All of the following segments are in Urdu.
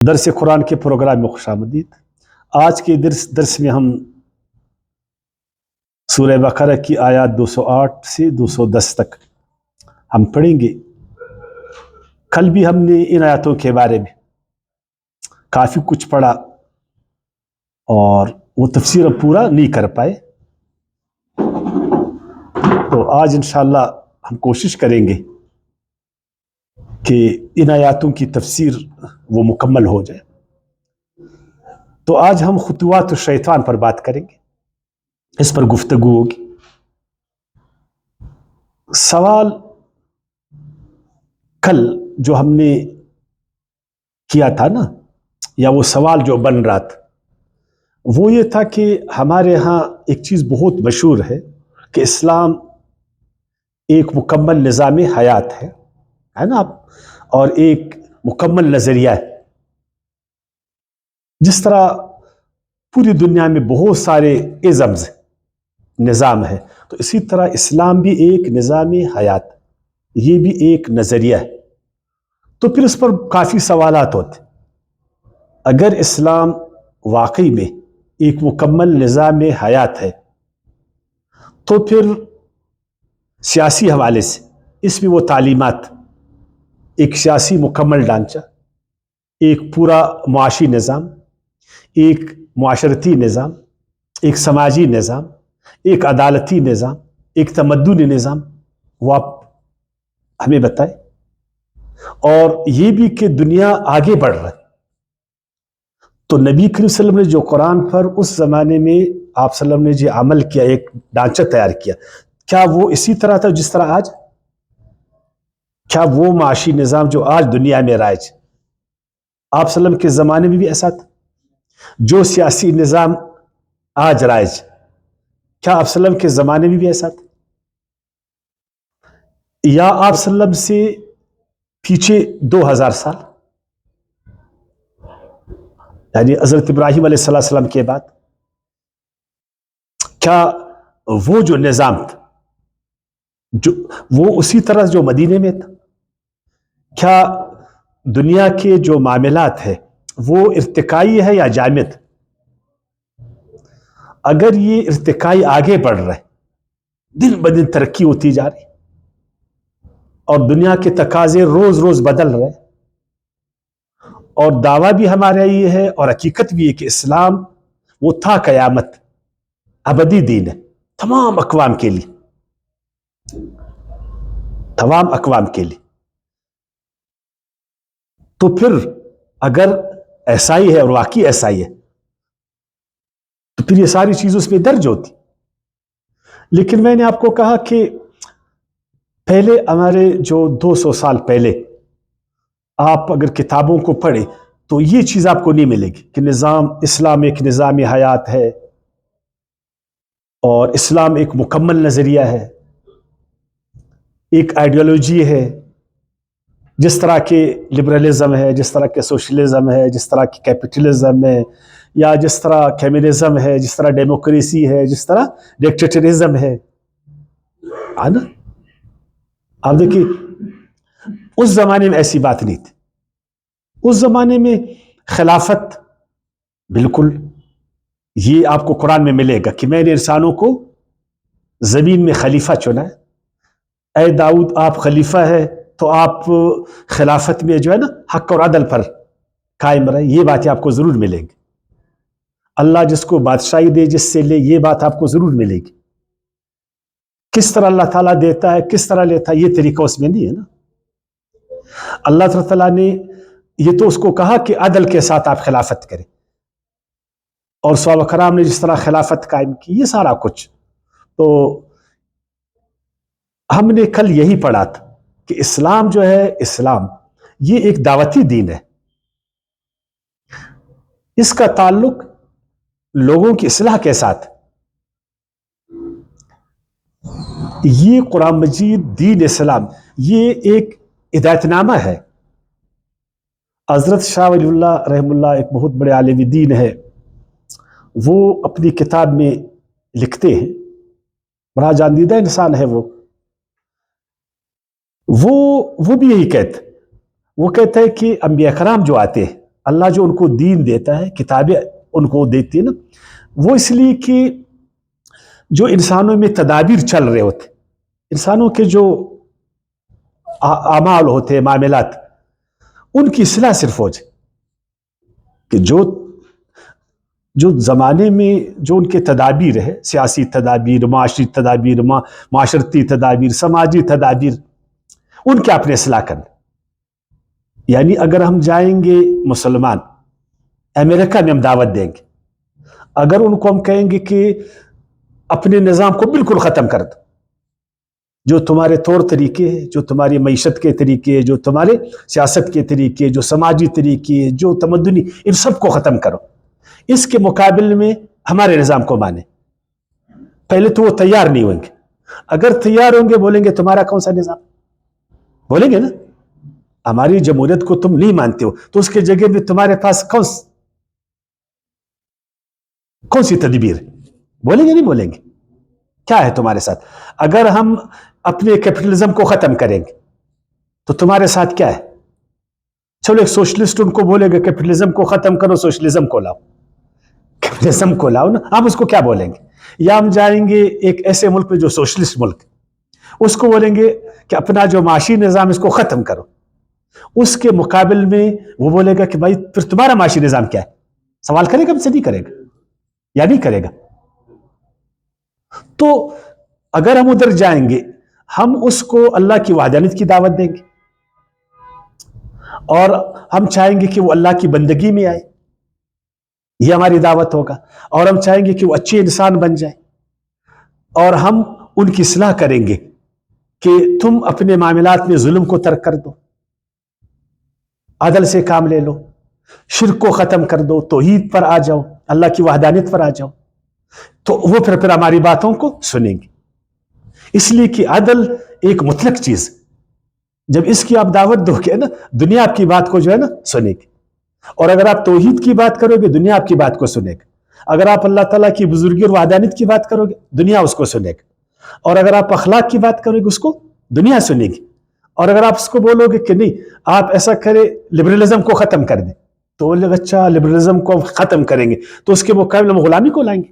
درس قرآن کے پروگرام میں خوش آمدید۔ آج کے درس میں ہم سورہ بقرہ کی آیات 208 سے 210 تک ہم پڑھیں گے۔ کل بھی ہم نے ان آیاتوں کے بارے میں کافی کچھ پڑھا اور وہ تفسیر اب پورا نہیں کر پائے، تو آج انشاءاللہ ہم کوشش کریں گے کہ ان آیاتوں کی تفسیر وہ مکمل ہو جائے۔ تو آج ہم خطوات الشیطان پر بات کریں گے، اس پر گفتگو ہوگی۔ سوال کل جو ہم نے کیا تھا نا، یا وہ سوال جو بن رہا تھا، وہ یہ تھا کہ ہمارے ہاں ایک چیز بہت مشہور ہے کہ اسلام ایک مکمل نظام حیات ہے نا، اور ایک مکمل نظریہ ہے۔ جس طرح پوری دنیا میں بہت سارے ازمز نظام ہے، تو اسی طرح اسلام بھی ایک نظام حیات، یہ بھی ایک نظریہ ہے۔ تو پھر اس پر کافی سوالات ہوتے۔ اگر اسلام واقعی میں ایک مکمل نظام حیات ہے، تو پھر سیاسی حوالے سے اس میں وہ تعلیمات، ایک سیاسی مکمل ڈھانچہ، ایک پورا معاشی نظام، ایک معاشرتی نظام، ایک سماجی نظام، ایک عدالتی نظام، ایک تمدنی نظام، وہ آپ ہمیں بتائیں۔ اور یہ بھی کہ دنیا آگے بڑھ رہا ہے، تو نبی کریم صلی اللہ علیہ وسلم نے جو قرآن پر اس زمانے میں آپ صلی اللہ علیہ وسلم نے جو عمل کیا، ایک ڈھانچہ تیار کیا، کیا وہ اسی طرح تھا جس طرح آج؟ کیا وہ معاشی نظام جو آج دنیا میں رائج، آپ صلی اللہ علیہ وسلم کے زمانے میں بھی ایسا تھا؟ جو سیاسی نظام آج رائج، کیا آپ صلی اللہ علیہ وسلم کے زمانے میں بھی ایسا تھا؟ یا آپ صلی اللہ علیہ وسلم سے پیچھے 2000 سال، یعنی حضرت ابراہیم علیہ السلام کے بعد، کیا وہ جو نظام تھا جو وہ اسی طرح جو مدینے میں تھا؟ کیا دنیا کے جو معاملات ہے وہ ارتقائی ہے یا جامد؟ اگر یہ ارتقائی آگے بڑھ رہا ہے، دن بدن ترقی ہوتی جا رہی، اور دنیا کے تقاضے روز روز بدل رہے، اور دعویٰ بھی ہمارا یہ ہے اور حقیقت بھی ہے کہ اسلام وہ تھا قیامت، ابدی دین ہے تمام اقوام کے لیے، تمام اقوام کے لیے۔ تو پھر اگر ایسا ہی ہے اور واقعی ایسا ہی ہے، تو پھر یہ ساری چیز اس میں درج ہوتی۔ لیکن میں نے آپ کو کہا کہ پہلے ہمارے جو 200 سال پہلے آپ اگر کتابوں کو پڑھیں تو یہ چیز آپ کو نہیں ملے گی کہ اسلام ایک نظام حیات ہے اور اسلام ایک مکمل نظریہ ہے، ایک آئیڈیالوجی ہے، جس طرح کے لبرلزم ہے، جس طرح کے سوشلزم ہے، جس طرح کی کیپٹلزم ہے، یا جس طرح کمیونزم ہے، جس طرح ڈیموکریسی ہے، جس طرح ڈکٹیٹرزم ہے نا۔ آپ دیکھیے اس زمانے میں ایسی بات نہیں تھی۔ اس زمانے میں خلافت بالکل، یہ آپ کو قرآن میں ملے گا کہ میں نے انسانوں کو زمین میں خلیفہ چنا ہے، اے داؤد آپ خلیفہ ہے تو آپ خلافت میں جو ہے نا حق اور عدل پر قائم رہے، یہ باتیں آپ کو ضرور ملے گی۔ اللہ جس کو بادشاہی دے، جس سے لے، یہ بات آپ کو ضرور ملے گی۔ کس طرح اللہ تعالیٰ دیتا ہے، کس طرح لیتا ہے، یہ طریقہ اس میں نہیں ہے نا۔ اللہ تعالیٰ نے یہ تو اس کو کہا کہ عدل کے ساتھ آپ خلافت کریں، اور صحابہ کرام نے جس طرح خلافت قائم کی، یہ سارا کچھ۔ تو ہم نے کل یہی پڑھا تھا کہ اسلام جو ہے، اسلام یہ ایک دعوتی دین ہے، اس کا تعلق لوگوں کی اصلاح کے ساتھ۔ یہ قرآن مجید دین اسلام یہ ایک ہدایت نامہ ہے۔ حضرت شاہ ولی اللہ رحمہ اللہ ایک بہت بڑے عالم دین ہے، وہ اپنی کتاب میں لکھتے ہیں، بڑا جاندیدہ انسان ہے وہ بھی یہی کہتے ہیں کہ انبیاء کرام جو آتے ہیں اللہ جو ان کو دین دیتا ہے، کتابیں ان کو دیتی ہے نا، وہ اس لیے کہ جو انسانوں میں تدابیر چل رہے ہوتے، انسانوں کے جو اعمال ہوتے ہیں، معاملات، ان کی اصلاح صرف ہو جائے، کہ جو زمانے میں جو ان کے تدابیر ہے، سیاسی تدابیر، معاشی تدابیر، معاشرتی تدابیر، سماجی تدابیر، ان کے اپنے اصلاح کرنا. یعنی اگر ہم جائیں گے مسلمان امریکہ میں، ہم دعوت دیں گے، اگر ان کو ہم کہیں گے کہ اپنے نظام کو بالکل ختم کر دو، جو تمہارے طور طریقے ہیں، جو تمہاری معیشت کے طریقے، جو تمہارے سیاست کے طریقے، جو سماجی طریقے، جو تمدنی، ان سب کو ختم کرو، اس کے مقابل میں ہمارے نظام کو مانے. پہلے تو وہ تیار نہیں ہوئیں گے. اگر تیار ہوں گے، بولیں گے تمہارا کون سا نظام، بولیں گے نا ہماری جمہوریت کو تم نہیں مانتے ہو، تو اس کے جگہ میں تمہارے پاس کون سی تدبیر ہے، بولیں گے نہیں بولیں گے؟ کیا ہے تمہارے ساتھ؟ اگر ہم اپنے کیپٹلزم کو ختم کریں گے تو تمہارے ساتھ کیا ہے؟ چلو ایک سوشلسٹ ان کو بولے گا کیپٹلزم کو ختم کرو، سوشلزم کو لاؤ، کیپٹلزم کو لاؤ نا، آپ اس کو کیا بولیں گے؟ یا ہم جائیں گے ایک ایسے ملک میں جو سوشلسٹ ملک، اس کو بولیں گے کہ اپنا جو معاشی نظام اس کو ختم کرو، اس کے مقابل میں وہ بولے گا کہ بھائی پھر تمہارا معاشی نظام کیا ہے؟ سوال کرے گا ہم سے؟ نہیں کرے گا یا نہیں کرے گا؟ تو اگر ہم ادھر جائیں گے، ہم اس کو اللہ کی وحدانیت کی دعوت دیں گے، اور ہم چاہیں گے کہ وہ اللہ کی بندگی میں آئے، یہ ہماری دعوت ہوگا، اور ہم چاہیں گے کہ وہ اچھے انسان بن جائیں، اور ہم ان کی اصلاح کریں گے کہ تم اپنے معاملات میں ظلم کو ترک کر دو، عدل سے کام لے لو، شرک کو ختم کر دو، توحید پر آ جاؤ، اللہ کی وحدانیت پر آ جاؤ، تو وہ پھر ہماری باتوں کو سنیں گے. اس لیے کہ عدل ایک مطلق چیز، جب اس کی آپ دعوت دو گے نا، دنیا آپ کی بات کو جو ہے نا سنے گی، اور اگر آپ توحید کی بات کرو گے، دنیا آپ کی بات کو سنے گا. اگر آپ اللہ تعالیٰ کی بزرگی اور وحدانیت کی بات کرو گے، دنیا اس کو سنے گا. اور اگر آپ اخلاق کی بات کرو گے، اس کو دنیا سنے گی. اور اگر آپ اس کو بولو گے کہ نہیں آپ ایسا کریں، لبرلزم کو ختم کر دیں، تو وہ لوگ اچھا لبرلزم کو ختم کریں گے تو اس کے مقابلے میں غلامی کو لائیں گے،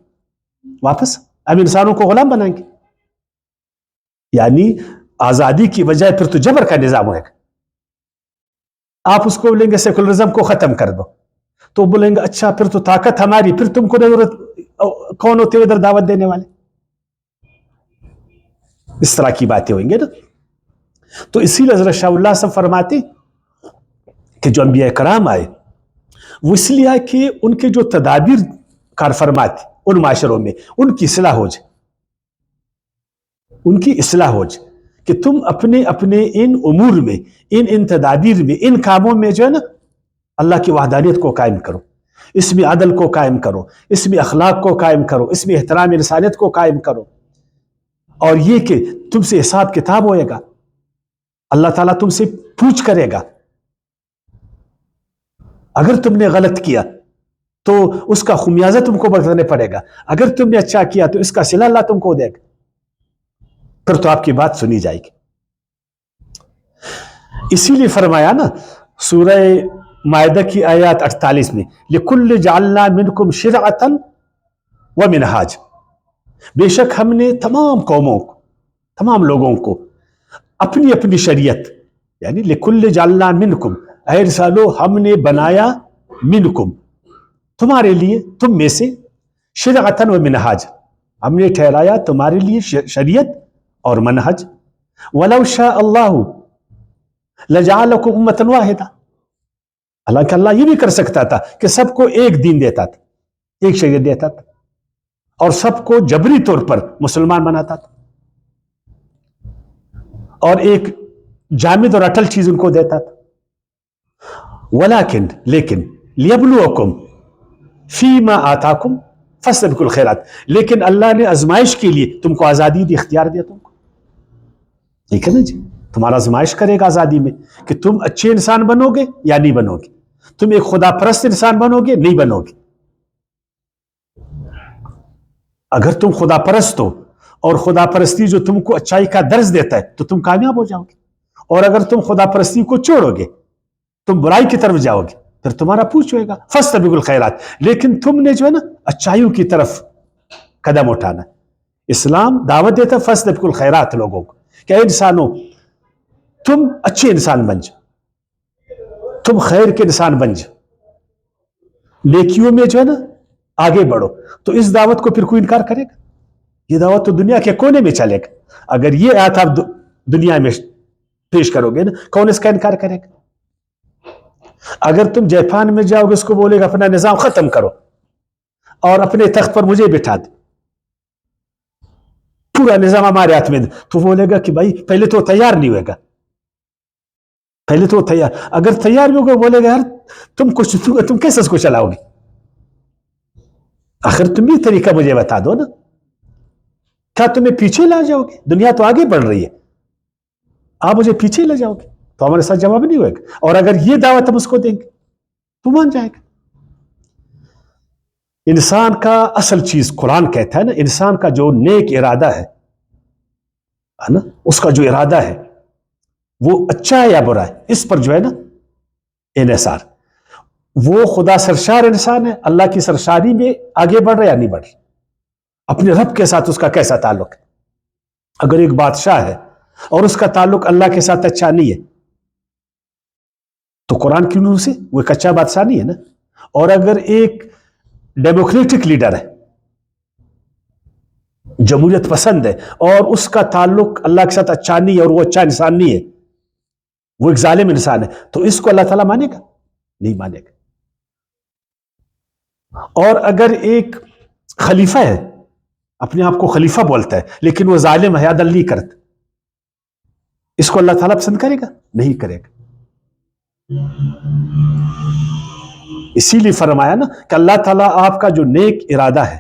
واپس ہم انسانوں کو غلام بنائیں گے. یعنی آزادی کی بجائے پھر تو جبر کا نظام ہوئے گا. آپ اس کو بولیں گے سیکولرزم کو ختم کر دو، تو بولیں گے اچھا پھر تو طاقت ہماری، پھر تم کو ضرورت کون ہوتے ادھر دعوت دینے والے؟ اس طرح کی باتیں ہوئیں گے نا. تو اسی لیے حضرت شاہ اللہ صاحب فرماتے کہ جو انبیاء کرام آئے وہ اس لیے آئے کہ ان کے جو تدابیر کار فرماتے ان معاشروں میں، ان کی اصلاح ہو جائے، ان کی اصلاح ہو جائے، کہ تم اپنے ان امور میں، ان تدابیر میں، ان کاموں میں جو ہے نا اللہ کی وحدانیت کو قائم کرو، اس میں عدل کو قائم کرو، اس میں اخلاق کو قائم کرو، اس میں احترام انسانیت کو قائم کرو، اور یہ کہ تم سے حساب کتاب ہوئے گا، اللہ تعالیٰ تم سے پوچھ کرے گا. اگر تم نے غلط کیا تو اس کا خمیازہ تم کو بھرنے پڑے گا، اگر تم نے اچھا کیا تو اس کا صلہ اللہ تم کو دے گا، پھر تو آپ کی بات سنی جائے گی. اسی لیے فرمایا نا سورہ مائدہ کی آیات 48 میں، لِكُلِّ جَعَلْنَا مِنْكُمْ شِرْعَةً وَمِنْهَاجًا، بے شک ہم نے تمام قوموں کو، تمام لوگوں کو اپنی اپنی شریعت، یعنی لِكُلِّ جَعَلْنَا مِنْكُمْ، اے رسالو ہم نے بنایا منکم تمہارے لیے، تم میں سے، شرعۃ و منہاج، ہم نے ٹھہرایا تمہارے لیے شریعت اور منہج. وَلَوْ شَاءَ اللَّهُ لَجَعَلَكُمْ أُمَّةً وَاحِدَةً، حالانکہ اللہ یہ بھی کر سکتا تھا کہ سب کو ایک دین دیتا تھا، ایک شریعت دیتا تھا، اور سب کو جبری طور پر مسلمان بناتا تھا، اور ایک جامد اور اٹل چیز ان کو دیتا تھا. ولیکن لیبلوکم فیما آتاکم فاستبقوا الخیرات، لیکن اللہ نے آزمائش کے لیے تم کو آزادی دی، اختیار دیا تم کو، ٹھیک ہے نا جی، تمہارا آزمائش کرے گا آزادی میں کہ تم اچھے انسان بنو گے یا نہیں بنو گے، تم ایک خدا پرست انسان بنو گے نہیں بنو گے. اگر تم خدا پرست ہو اور خدا پرستی جو تم کو اچھائی کا درس دیتا ہے تو تم کامیاب ہو جاؤ گے، اور اگر تم خدا پرستی کو چھوڑو گے تم برائی کی طرف جاؤ گے. پھر تمہارا پوچھ ہوئے گا فاستبقوا الخیرات، لیکن تم نے جو ہے نا اچھائیوں کی طرف قدم اٹھانا. اسلام دعوت دیتا ہے فاستبقوا الخیرات لوگوں کو کہ اے انسانوں تم اچھے انسان بن جاؤ، تم خیر کے انسان بن جاؤ، نیکیوں میں جو ہے نا آگے بڑھو. تو اس دعوت کو پھر کوئی انکار کرے گا؟ یہ دعوت تو دنیا کے کونے میں چلے گا. اگر یہ آیت آپ دنیا میں پیش کرو گے نا، کون اس کا انکار کرے گا؟ اگر تم جاپان میں جاؤ گے، اس کو بولے گا اپنا نظام ختم کرو اور اپنے تخت پر مجھے بٹھا دے، پورا نظام ہمارے ہاتھ میں دے، تو بولے گا کہ بھائی پہلے تو تیار نہیں ہوئے گا، پہلے تو تیار. اگر تیار بھی ہوگا بولے گا یار تم کیسے اس کو چلاؤ گے؟ آخر تم یہ طریقہ مجھے بتا دو نا، کیا تمہیں پیچھے لا جاؤ گے؟ دنیا تو آگے بڑھ رہی ہے، آپ مجھے پیچھے لے جاؤ گے؟ تو ہمارے ساتھ جواب نہیں ہوئے گا. اور اگر یہ دعوت ہم اس کو دیں گے تو مان جائے گا. انسان کا اصل چیز قرآن کہتا ہے نا، انسان کا جو نیک ارادہ ہے نا، اس کا جو ارادہ ہے وہ اچھا ہے یا برا ہے، اس پر جو ہے نا انحصار. وہ خدا سرشار انسان ہے، اللہ کی سرشاری میں آگے بڑھ رہا ہے یا نہیں بڑھ رہا، اپنے رب کے ساتھ اس کا کیسا تعلق ہے. اگر ایک بادشاہ ہے اور اس کا تعلق اللہ کے ساتھ اچھا نہیں ہے تو قرآن کی نور سے وہ ایک اچھا بادشاہ نہیں ہے نا. اور اگر ایک ڈیموکریٹک لیڈر ہے، جمہوریت پسند ہے، اور اس کا تعلق اللہ کے ساتھ اچھا نہیں ہے اور وہ اچھا انسان نہیں ہے، وہ ایک ظالم انسان ہے، تو اس کو اللہ تعالیٰ مانے گا؟ نہیں مانے گا. اور اگر ایک خلیفہ ہے، اپنے آپ کو خلیفہ بولتا ہے لیکن وہ ظالم ہے، عدل نہیں کرتا، اس کو اللہ تعالیٰ پسند کرے گا؟ نہیں کرے گا. اسی لیے فرمایا نا کہ اللہ تعالیٰ آپ کا جو نیک ارادہ ہے،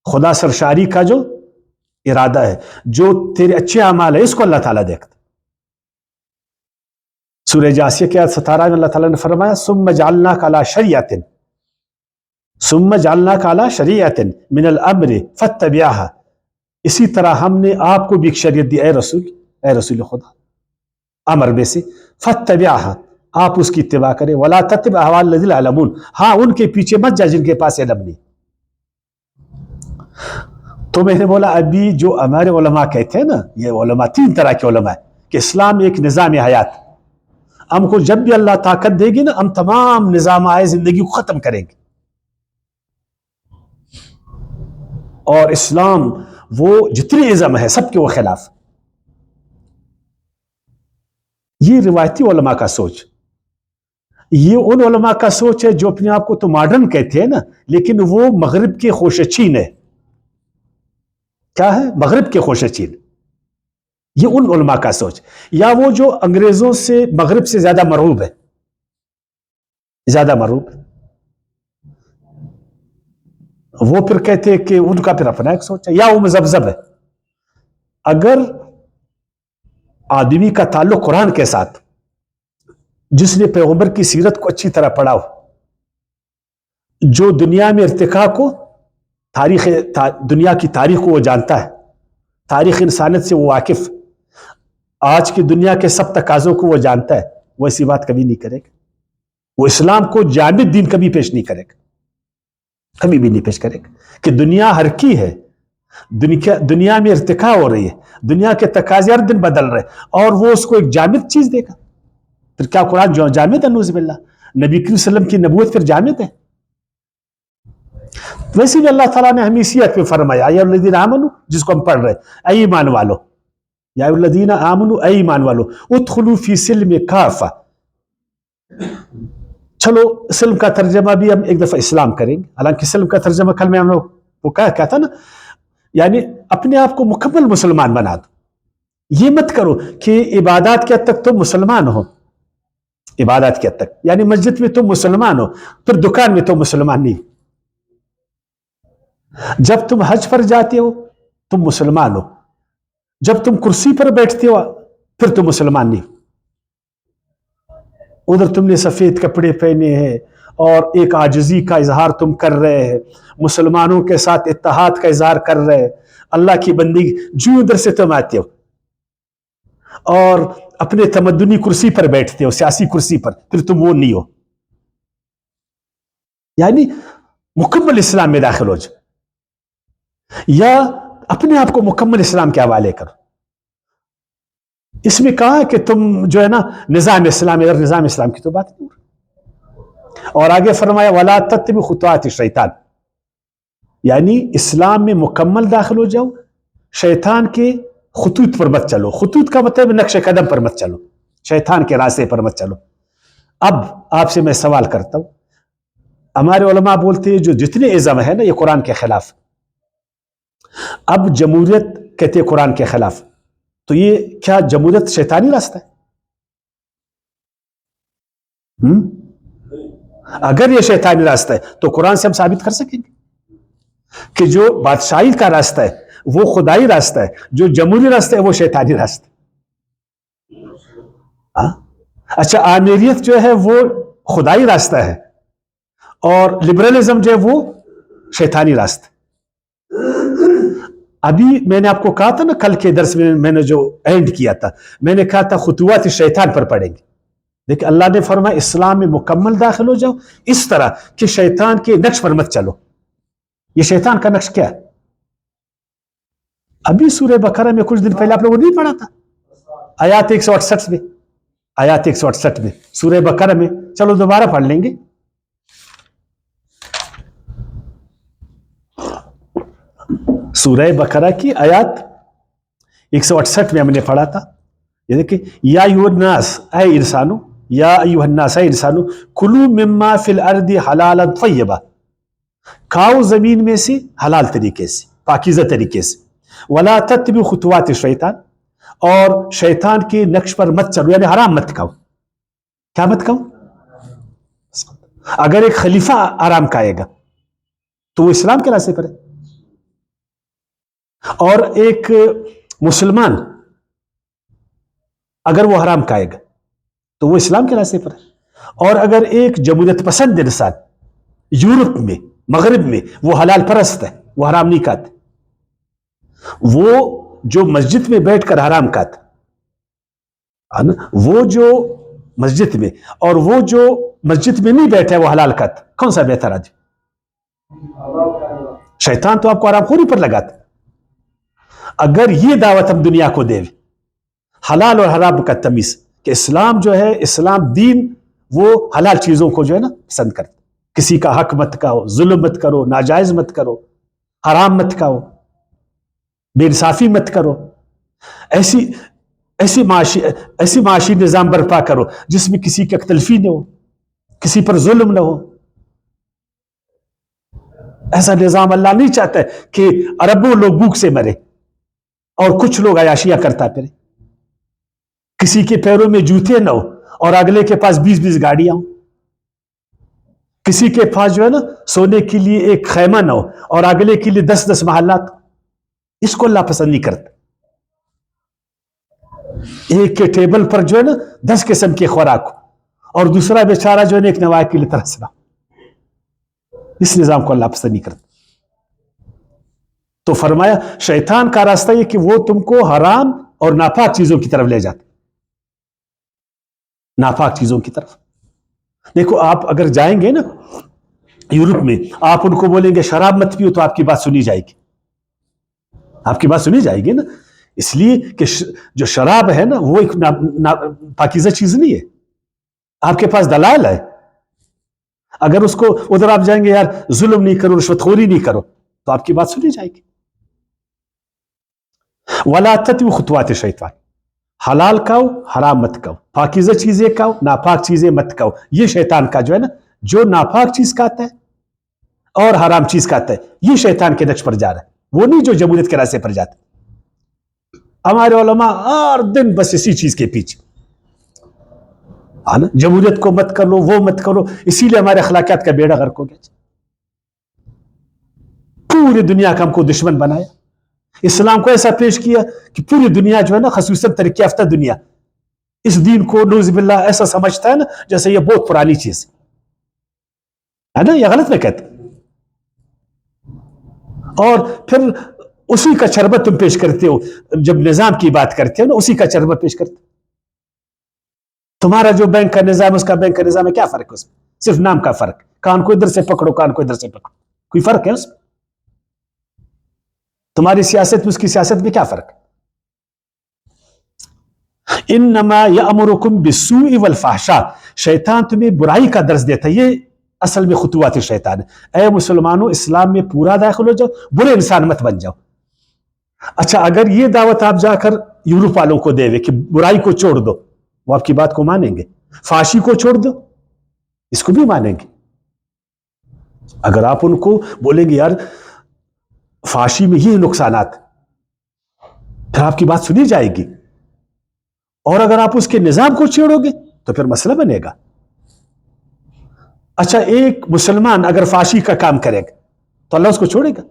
خدا سرشاری کا جو ارادہ ہے، جو تیرے اچھے اعمال ہے، اس کو اللہ تعالیٰ دیکھتا. سورہ جاسیہ کے آیت 17 میں اللہ تعالیٰ نے فرمایا ثم جعلناک علی شریعۃ ثم جعلناک علی شریعۃ من الامر فاتبعها. اسی طرح ہم نے آپ کو بھی ایک شریعت دی، اے رسول خدا، امر میں سے، فاتبعها، آپ اس کی اتباع کریں، ولا تتبع اهواء الذین لا یعلمون، ہاں ان کے پیچھے مت جا جن کے پاس علم نہیں. تو میں نے بولا ابھی جو ہمارے علماء کہتے ہیں نا، یہ علماء تین طرح کے علماء ہیں کہ اسلام ایک نظام حیات، ہم کو جب بھی اللہ طاقت دے گی نا ہم تمام نظام زندگی کو ختم کریں گے. اور اسلام وہ جتنے ازم ہے سب کے وہ خلاف. یہ روایتی علماء کا سوچ، یہ ان علماء کا سوچ ہے جو اپنے آپ کو تو ماڈرن کہتے ہیں نا، لیکن وہ مغرب کے خوشچین ہے. کیا ہے؟ مغرب کے خوشچین. یہ ان علماء کا سوچ، یا وہ جو انگریزوں سے مغرب سے زیادہ مرعوب ہے، زیادہ مرعوب، وہ پھر کہتے ہیں کہ ان کا پھر اپنا ایک سوچ ہے، یا وہ مذبذب ہے. اگر آدمی کا تعلق قرآن کے ساتھ، جس نے پیغمبر کی سیرت کو اچھی طرح پڑھا ہو، جو دنیا میں ارتقاء کو، دنیا کی تاریخ کو وہ جانتا ہے، تاریخ انسانیت سے وہ واقف، آج کی دنیا کے سب تقاضوں کو وہ جانتا ہے، وہ ایسی بات کبھی نہیں کرے گا. وہ اسلام کو جامد دین کبھی پیش نہیں کرے گا، کبھی بھی نہیں پیش کرے گا کہ دنیا ہر کی ہے، دنیا میں ارتقاء ہو رہی ہے، دنیا کے تقاضے ہر دن بدل رہے، اور وہ اس کو ایک جامد چیز دے گا. پھر کیا قرآن جامد ہے؟ نعوذ باللہ. نبی کریم صلی اللہ علیہ وسلم کی نبوت پھر جامد ہے؟ ویسے بھی اللہ تعالیٰ نے ہمیں اسی آیت میں فرمایا یا الذین آمنوا، جس کو ہم پڑھ رہے ہیں، اے ایمان والو، یا الذین آمنوا، اے ایمان والو، ادخلوا فی سلم کافہ. چلو سلم کا ترجمہ بھی ہم ایک دفعہ اسلام کریں گے، حالانکہ سلم کا ترجمہ کل میں ہم لوگ وہ کیا تھا نا، یعنی اپنے آپ کو مکمل مسلمان بنا دو. یہ مت کرو کہ عبادات کے حد تک تم مسلمان ہو، عبادات کے حد تک، یعنی مسجد میں تم مسلمان ہو پھر دکان میں تم مسلمان نہیں. جب تم حج پر جاتے ہو تم مسلمان ہو، جب تم کرسی پر بیٹھتے ہو پھر تم مسلمان نہیں. ادھر تم نے سفید کپڑے پہنے ہیں اور ایک عاجزی کا اظہار تم کر رہے ہیں، مسلمانوں کے ساتھ اتحاد کا اظہار کر رہے ہیں، اللہ کی بندگی، جو ادھر سے تم آتے ہو اور اپنے تمدنی کرسی پر بیٹھتے ہو، سیاسی کرسی پر، پھر تم وہ نہیں ہو. یعنی مکمل اسلام میں داخل ہو جائے، یا اپنے آپ کو مکمل اسلام کے حوالے کرو. اس میں کہا کہ تم جو ہے نا نظام اسلام، اگر نظام اسلام کی تو بات نہیں. اور آگے فرمایا وَلَا تَتَّبِعُوا خُطُوَاتِ الشَّيْطَان، یعنی اسلام میں مکمل داخل ہو جاؤ، شیطان کے خطوط پر مت چلو. خطوط کا مطلب نقش قدم پر مت چلو، شیطان کے راستے پر مت چلو. اب آپ سے میں سوال کرتا ہوں، ہمارے علماء بولتے ہیں جو جتنے ازم ہیں نا یہ قرآن کے خلاف. اب جمہوریت کہتے ہیں قرآن کے خلاف، تو یہ کیا جمہوریت شیطانی راستہ ہے؟ اگر یہ شیطانی راستہ ہے تو قرآن سے ہم ثابت کر سکیں گے کہ جو بادشاہی کا راستہ ہے وہ خدائی راستہ ہے، جو جمہوری راستہ ہے وہ شیطانی راستہ ہے. اچھا، آمیریت جو ہے وہ خدائی راستہ ہے اور لبرلزم جو ہے وہ شیطانی راستہ. ابھی میں نے آپ کو کہا تھا نا کل کے درس میں نے جو اینڈ کیا تھا، میں نے کہا تھا خطوات شیطان پر پڑھیں گے. لیکن اللہ نے فرمایا اسلام میں مکمل داخل ہو جاؤ اس طرح کہ شیطان کے نقش پر مت چلو. یہ شیطان کا نقش کیا ہے؟ ابھی سورہ بقرہ میں کچھ دن پہلے آپ لوگوں نے نہیں پڑھا تھا، آیات 168 میں، آیات 168 میں سورہ بقرہ میں. چلو دوبارہ پڑھ لیں گے. سورہ بقرہ کی آیات 168 میں ہم نے پڑھا تھا. یہ دیکھیں، یا ایھا الناس، اے انسانو، یا ایھا الناس، اے انسانو، کلوا مما فی الارض حلالا طیبا، کھاؤ زمین میں سے حلال طریقے سے، پاکیزہ طریقے سے. ولا تتبعوا خطوات الشیطان، اور شیطان کے نقش پر مت چلو، یعنی حرام مت کھاؤ. کیا مت کھاؤ؟ اگر ایک خلیفہ حرام کھائے گا تو وہ اسلام کے راستے پر ہے، اور ایک مسلمان اگر وہ حرام کھائے گا تو وہ اسلام کے راستے پر ہے. اور اگر ایک جمہوریت پسند انسان یورپ میں، مغرب میں، وہ حلال پرست ہے، وہ حرام نہیں کھاتے. وہ جو مسجد میں بیٹھ کر حرام کھاتا، وہ جو مسجد میں، اور وہ جو مسجد میں نہیں بیٹھا ہے وہ حلال کھاتا، کون سا بہتر آدمی؟ شیطان تو آپ کو حرام خوری پر لگاتا. اگر یہ دعوت ہم دنیا کو دیں، حلال اور حرام کا تمیز، کہ اسلام جو ہے، اسلام دین وہ حلال چیزوں کو جو ہے نا پسند کرتا، کسی کا حق مت کھاؤ، ظلم مت کرو، ناجائز مت کرو، حرام مت کھاؤ، بے انصافی مت کرو، ایسی معاشی نظام برپا کرو جس میں کسی کی تلفی نہ ہو، کسی پر ظلم نہ ہو. ایسا نظام اللہ نہیں چاہتا ہے کہ اربوں لوگ بھوک سے مرے اور کچھ لوگ عیاشیاں کرتا پھرے، کسی کے پیروں میں جوتے نہ ہو اور اگلے کے پاس 20 گاڑیاں ہوں، کسی کے پاس جو ہے نا سونے کے لیے ایک خیمہ نہ ہو اور اگلے کے لیے 10 محلات. اس کو اللہ پسند نہیں کرتا. ایک کے ٹیبل پر جو ہے نا 10 قسم کے خوراک اور دوسرا بیچارہ جو ہے نا ایک نواح کے لیے ترس رہا. اس نظام کو اللہ پسند نہیں کرتا. تو فرمایا شیطان کا راستہ یہ کہ وہ تم کو حرام اور ناپاک چیزوں کی طرف لے جاتا، ناپاک چیزوں کی طرف. دیکھو، آپ اگر جائیں گے نا یورپ میں، آپ ان کو بولیں گے شراب مت پیو تو آپ کی بات سنی جائے گی، آپ کی بات سنی جائے گی نا. اس لیے کہ جو شراب ہے نا وہ ایک پاکیزہ چیز نہیں ہے. آپ کے پاس دلائل ہے. اگر اس کو ادھر آپ جائیں گے یار ظلم نہیں کرو، رشوت خوری نہیں کرو، تو آپ کی بات سنی جائے گی. وَلَا تَتَّبِعُوا خُطُوَاتِ الشَّيْطَانِ، حلال کھاؤ، حرام مت کھاؤ، پاکیزہ چیزیں کھاؤ، ناپاک چیزیں مت کھاؤ. یہ شیطان کا جو ہے نا، جو ناپاک چیز کھاتا ہے اور حرام چیز کھاتا ہے یہ شیطان کے نقش پر جا رہا ہے، وہ نہیں جو جمہوریت کے راستے پر جاتا. ہمارے علماء ہر دن بس اسی چیز کے پیچھے، جمہوریت کو مت کرو، وہ مت کرو. اسی لیے ہمارے اخلاقیات کا بیڑا غرق ہو گیا. پوری دنیا کا ہم کو دشمن بنایا. اسلام کو ایسا پیش کیا کہ پوری دنیا جو ہے نا، خصوصاً ترقی یافتہ دنیا، اس دین کو نعوذ باللہ ایسا سمجھتا ہے نا جیسے یہ بہت پرانی چیز ہے نا. یہ غلط میں کہتا. اور پھر اسی کا چربت تم پیش کرتے ہو جب نظام کی بات کرتے ہو نا، اسی کا چربت پیش کرتے. تمہارا جو بینک کا نظام اس کا بینک کا نظام ہے، کیا فرق ہے اس میں؟ صرف نام کا فرق. کان کو ادھر سے پکڑو, کان کو ادھر سے پکڑو, کوئی فرق ہے اس میں؟ تمہاری سیاست میں اس کی سیاست میں کیا فرق؟ انما یامرکم بالسوء والفحشاء, شیطان تمہیں برائی کا درس دیتا ہے. یہ اصل میں خطوات شیطان ہے. اے مسلمانوں, اسلام میں پورا داخل ہو جاؤ, برے انسان مت بن جاؤ. اچھا, اگر یہ دعوت آپ جا کر یورپ والوں کو دے کہ برائی کو چھوڑ دو, وہ آپ کی بات کو مانیں گے؟ فحاشی کو چھوڑ دو, اس کو بھی مانیں گے. اگر آپ ان کو بولیں گے یار فحاشی میں یہ نقصانات, پھر آپ کی بات سنی جائے گی. اور اگر آپ اس کے نظام کو چھیڑو گے تو پھر مسئلہ بنے گا. اچھا, ایک مسلمان اگر فحاشی کا کام کرے گا تو اللہ اس کو چھوڑے گا؟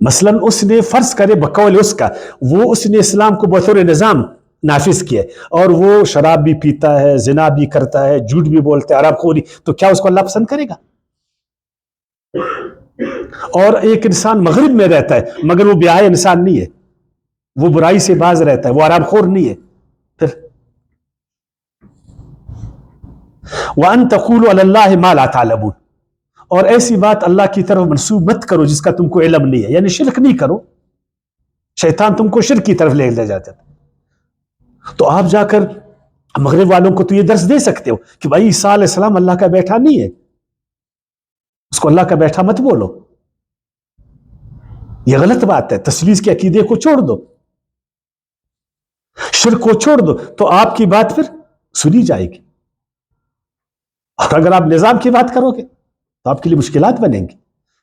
مثلا اس نے فرض کرے بقول اس کا, وہ اس نے اسلام کو بطور نظام نافذ کیا اور وہ شراب بھی پیتا ہے, زنا بھی کرتا ہے, جھوٹ بھی بولتا ہے, حرام خوری, تو کیا اس کو اللہ پسند کرے گا؟ اور ایک انسان مغرب میں رہتا ہے مگر وہ بیاہ انسان نہیں ہے, وہ برائی سے باز رہتا ہے, وہ حرام خور نہیں ہے, پھر وَأَن تَقُولُوا عَلَى اللَّهِ مَا لَا تَعْلَمُونَ, اور ایسی بات اللہ کی طرف منسوب مت کرو جس کا تم کو علم نہیں ہے. یعنی شرک نہیں کرو. شیطان تم کو شرک کی طرف لے جاتا ہے. تو آپ جا کر مغرب والوں کو تو یہ درس دے سکتے ہو کہ بھائی عیسیٰ علیہ السلام اللہ کا بیٹا نہیں ہے, اس کو اللہ کا بیٹا مت بولو, یہ غلط بات ہے. تثلیث کے عقیدے کو چھوڑ دو, شرک کو چھوڑ دو, تو آپ کی بات پھر سنی جائے گی. اور اگر آپ نظام کی بات کرو گے تو آپ کے لیے مشکلات بنیں گی.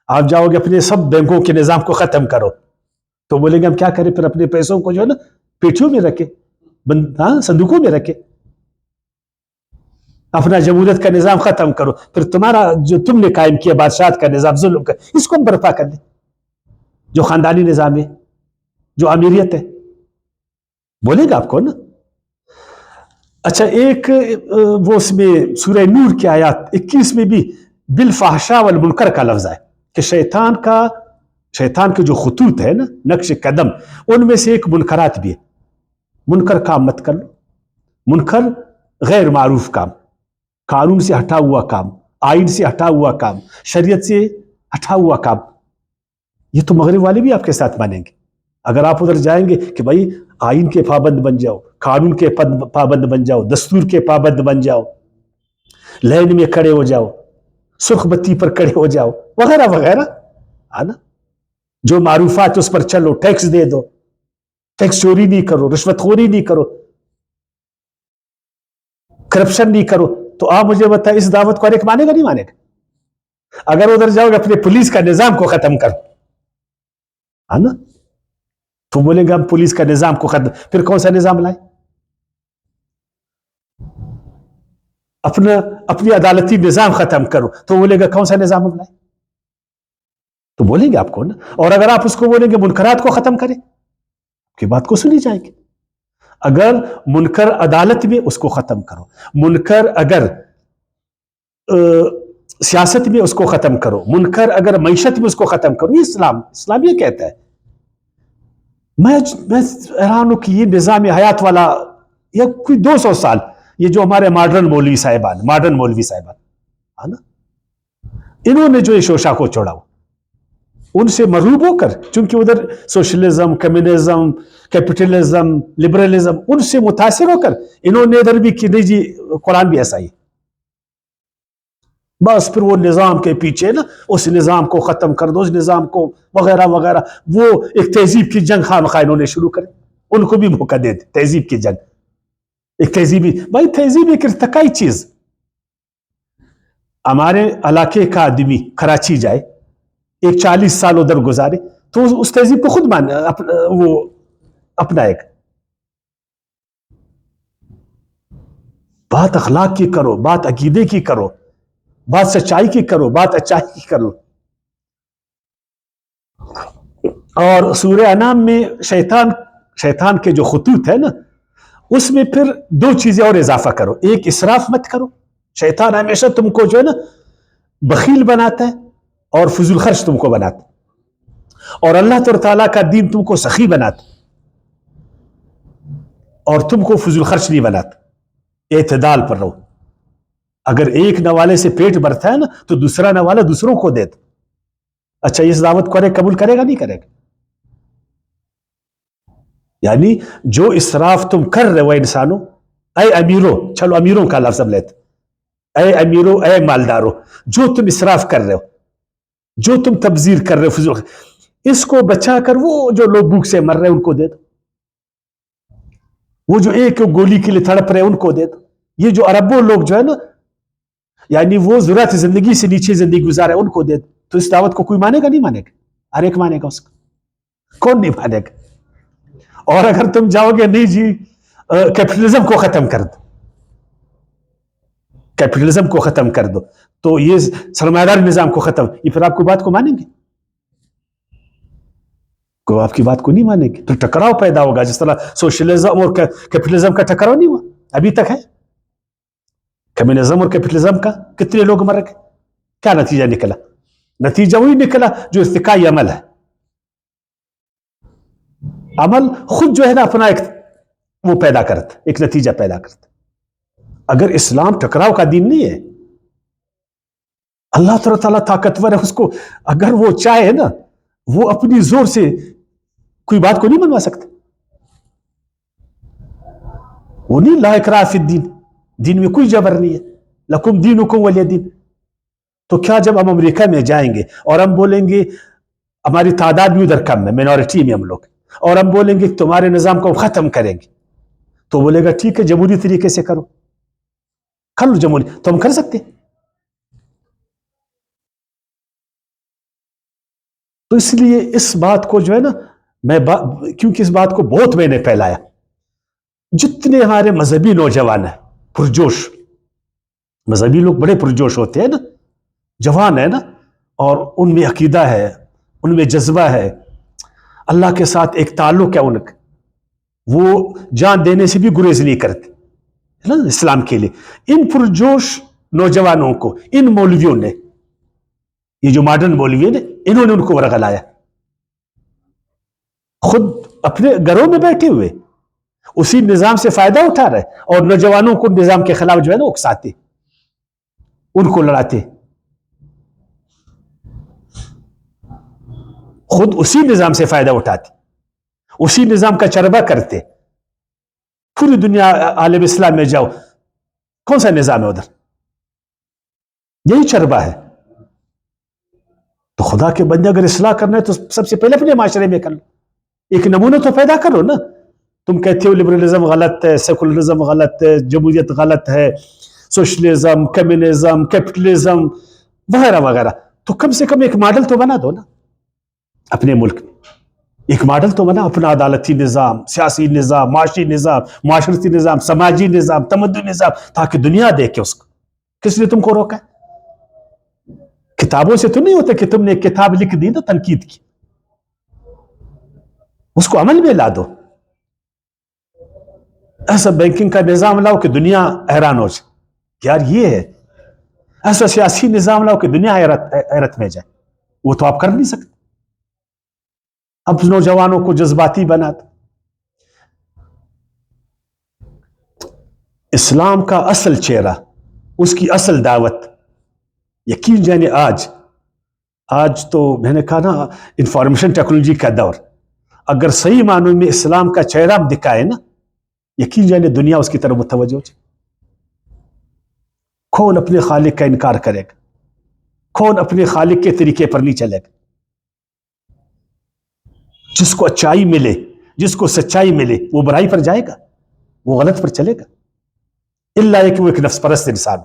آپ جاؤ گے اپنے سب بینکوں کے نظام کو ختم کرو, تو بولیں گے ہم کیا کریں, پھر اپنے پیسوں کو جو ہے نا پیٹھیوں میں رکھے, صندوقوں میں رکھے. اپنا جمہوریت کا نظام ختم کرو, پھر تمہارا جو تم نے قائم کیا بادشاہت کا نظام, ظلم کا, اس کو ہم برپا کر لیں, جو خاندانی نظام ہے, جو امیریت ہے. بولے گا آپ کو نا. اچھا, ایک وہ اس میں سورہ نور کی آیات 21 میں بھی بالفحشاء والمنکر کا لفظ ہے کہ شیطان کے جو خطوط ہے نا, نقش قدم, ان میں سے ایک منکرات بھی ہے. منکر کام مت کر لو. منکر غیر معروف کام, قانون سے ہٹا ہوا کام, آئین سے ہٹا ہوا کام, شریعت سے ہٹا ہوا کام, یہ تو مغرب والے بھی آپ کے ساتھ مانیں گے. اگر آپ ادھر جائیں گے کہ بھائی آئین کے پابند بن جاؤ, قانون کے پابند بن جاؤ, دستور کے پابند بن جاؤ, لائن میں کھڑے ہو جاؤ, سرخ بتی پر کھڑے ہو جاؤ, وغیرہ وغیرہ, نا جو معروفات اس پر چلو, ٹیکس دے دو, ٹیکس چوری نہیں کرو, رشوت خوری نہیں کرو, کرپشن نہیں کرو, تو آپ مجھے بتائیں اس دعوت کو ہر ایک مانے گا نہیں مانے گا؟ اگر ادھر جاؤ گے اپنے پولیس کا نظام کو ختم کرو, ہے نا, تو بولیں گے ہم پولیس کا نظام کو ختم, پھر کون سا نظام لائے؟ اپنی عدالتی نظام ختم کرو, تو بولے گا کون سا نظام ہم لائے؟ تو بولیں گے آپ کو نا. اور اگر آپ اس کو بولیں گے منکرات کو ختم کریں, کی بات کو سنی جائے گی. اگر منکر عدالت میں, اس کو ختم کرو. منکر اگر سیاست میں, اس کو ختم کرو. منکر اگر معیشت میں, اس کو ختم کرو. یہ اسلام یہ کہتا ہے. میں حیران ہوں کہ یہ نظام حیات والا یہ کوئی 200 سال, یہ جو ہمارے ماڈرن مولوی صاحبان ہے نا, انہوں نے جو یہ شوشہ کو چھوڑا, ان سے مروب ہو کر, چونکہ ادھر سوشلزم, کمیونزم, کیپٹلزم, لبرلزم, ان سے متاثر ہو کر انہوں نے ادھر بھی کی نہیں جی قرآن بھی ایسا ہی, بس پھر وہ نظام کے پیچھے نا, اس نظام کو ختم کر دو, اس نظام کو وغیرہ وغیرہ. وہ ایک تہذیب کی جنگ خواہ مخواہ انہوں نے شروع کر, ان کو بھی موقع دے, تہذیب کی جنگ. ایک تہذیبی, بھائی تہذیب ایک ارتقائی چیز. ہمارے علاقے کا آدمی کراچی جائے, ایک 40 سال ادھر گزارے, تو اس تہذیب کو خود وہ اپنائے گا. بات اخلاق کی کرو, بات عقیدے کی کرو, بات سچائی کی کرو, بات اچائی کی کرو. اور سورہ انعام میں شیطان کے جو خطوط ہے نا, اس میں پھر 2 چیزیں اور اضافہ کرو. ایک, اسراف مت کرو. شیطان ہمیشہ تم کو جو ہے نا بخیل بناتا ہے اور فضول خرچ تم کو بناتا ہے, اور اللہ تعالیٰ کا دین تم کو سخی بناتا اور تم کو فضول خرچ نہیں بناتا. اعتدال پر رہو. اگر ایک نوالے سے پیٹ بھرتا ہے نا تو دوسرا نوالا دوسروں کو دے دو. اچھا اس دعوت کو قبول کرے گا نہیں کرے گا؟ یعنی جو اسراف تم کر رہے ہو انسانوں، اے امیروں، چلو امیروں کا لفظ لیتے، اے امیروں، اے مالداروں، جو تم اسراف کر رہے ہو، جو تم تبذیر کر رہے ہو فضول، اس کو بچا کر وہ جو لوگ بھوک سے مر رہے ہیں ان کو دے دو، وہ جو ایک گولی کے لیے تڑپ رہے ہیں ان کو دے دو. یہ جو اربوں لوگ جو ہے نا، یعنی وہ ضرورت زندگی سے نیچے زندگی گزارے ان کو دے دو. تو اس دعوت کو کوئی مانے گا نہیں مانے گا؟ ہر ایک مانے گا اس کو، کون نہیں مانے گا؟ اور اگر تم جاؤ گے نہیں جی کیپٹلزم کو ختم کر دو، کیپٹلزم کو ختم کر دو، تو یہ سرمایہ داری نظام کو ختم، یہ پھر آپ کو بات کو مانیں گے؟ کو آپ کی بات کو نہیں مانیں گے. تو ٹکراؤ پیدا ہوگا، جس طرح سوشلزم اور کیپٹلزم کا ٹکراؤ نہیں ہوا ابھی تک ہے. کمیونزم اور کیپٹلزم کا کتنے لوگ مر گئے، کیا نتیجہ نکلا؟ نتیجہ وہی نکلا جو ارتقائی عمل ہے. عمل خود جو ہے نا اپنا ایک وہ پیدا کرتا، ایک نتیجہ پیدا کرتا. اگر اسلام ٹکراؤ کا دین نہیں ہے، اللہ تعالیٰ طاقتور ہے، اس کو اگر وہ چاہے نا وہ اپنی زور سے کوئی بات کو نہیں منوا سکتا. وہ نہیں لا اکراہ فی الدین، دین میں کوئی جبر نہیں ہے، لکم دینکم ولی دین. تو کیا جب ہم امریکہ میں جائیں گے اور ہم بولیں گے ہماری تعداد بھی ادھر کم ہے، مینورٹی میں ہم لوگ، اور ہم بولیں گے کہ تمہارے نظام کو ختم کریں گے، تو بولے گا ٹھیک ہے جمہوری طریقے سے کرو، کر لو جمہوری. تو ہم کر سکتے. تو اس لیے اس بات کو جو ہے نا کیونکہ اس بات کو بہت میں نے پھیلایا، جتنے ہمارے مذہبی نوجوان ہیں پرجوش، مذہبی لوگ بڑے پرجوش ہوتے ہیں نا، جوان ہے نا، اور ان میں عقیدہ ہے، ان میں جذبہ ہے، اللہ کے ساتھ ایک تعلق ہے ان کا، وہ جان دینے سے بھی گریز نہیں کرتے ہے نا اسلام کے لیے. ان پرجوش نوجوانوں کو ان مولویوں نے، یہ جو ماڈرن مولوی ہیں انہوں نے ان کو ورغلایا، خود اپنے گھروں میں بیٹھے ہوئے اسی نظام سے فائدہ اٹھا رہے اور نوجوانوں کو نظام کے خلاف جو ہے نا اکساتے، ان کو لڑاتے، خود اسی نظام سے فائدہ اٹھاتے، اسی نظام کا چربہ کرتے. پوری دنیا عالم اسلام میں جاؤ، کون سا نظام ہے ادھر؟ یہی چربہ ہے. تو خدا کے بندے اگر اصلاح کرنا ہے تو سب سے پہلے اپنے معاشرے میں کر لو، ایک نمونہ تو پیدا کرو نا. تم کہتے ہو لبرلزم غلط ہے، سیکولرزم غلط ہے، جمہوریت غلط ہے، سوشلزم، کمیونزم، کیپٹلزم وغیرہ وغیرہ، تو کم سے کم ایک ماڈل تو بنا دو نا اپنے ملک میں. ایک ماڈل تو بنا اپنا، عدالتی نظام، سیاسی نظام، معاشی نظام، معاشرتی نظام، سماجی نظام، تمدنی نظام، تاکہ دنیا دیکھے اس کو. کس نے تم کو روکا ہے؟ کتابوں سے تو نہیں ہوتا کہ تم نے ایک کتاب لکھ دی نا تنقید کی، اس کو عمل میں لا دو. ایسا بینکنگ کا نظام لاؤ کہ دنیا حیران ہو جائے، یار یہ ہے. ایسا سیاسی نظام لاؤ کہ دنیا حیرت میں جائے. وہ تو آپ کر نہیں سکتے. اب نوجوانوں کو جذباتی بنا دو. اسلام کا اصل چہرہ، اس کی اصل دعوت، یقین جانے آج تو میں نے کہا نا انفارمیشن ٹیکنالوجی کا دور، اگر صحیح معنوں میں اسلام کا چہرہ ہم دکھائے نا، یقین جانے دنیا اس کی طرف متوجہ ہو جائے. کون اپنے خالق کا انکار کرے گا؟ کون اپنے خالق کے طریقے پر نہیں چلے گا؟ جس کو اچائی ملے، جس کو سچائی ملے، وہ برائی پر جائے گا، وہ غلط پر چلے گا. اللہ کہ وہ ایک نفس پرست انسان،